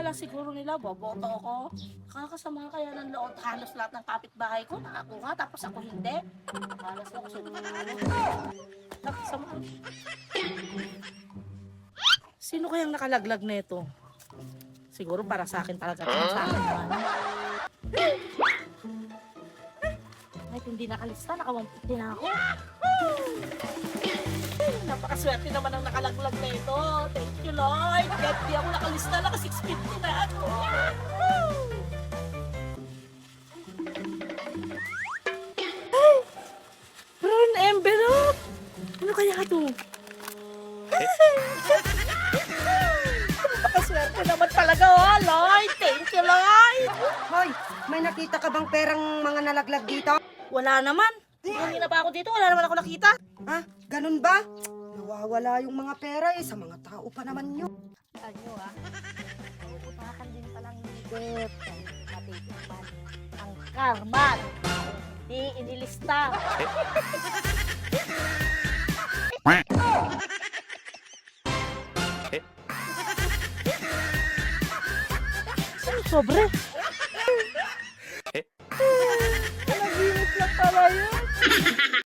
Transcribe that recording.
akala siguro nila boboto ako. Kakasama kaya ng loob. Halos lahat ng kapitbahay ko nakakuha tapos ako hindi. Akala sa ako sunod panalo. Nakasama. Sino kayang nakalaglag nito? Siguro para sa akin talaga. Sa akin naman. Kahit hindi nakalista, naka-150 na ako. Napakaswerte naman ang nakalaglag na ito. Thank you, Lord. Kahit di ako nakalista, naka-650 na ako. Ay! Brown envelope! Ano kaya ito? Napakaswerte naman talaga, oh, Lord. Thank you, Lord. Hoy, may nakita ka bang perang mga nalaglag dito? Wala naman. Hindi na pa ako dito. Wala naman ako nakita. Ha? Ganun ba? Nawawala yung mga pera sa mga tao pa naman yun. Ano puputakan din palang higit. Matitikman ang karman. Hindi inilista. Ano sobre? Nanaginip lang pala yun.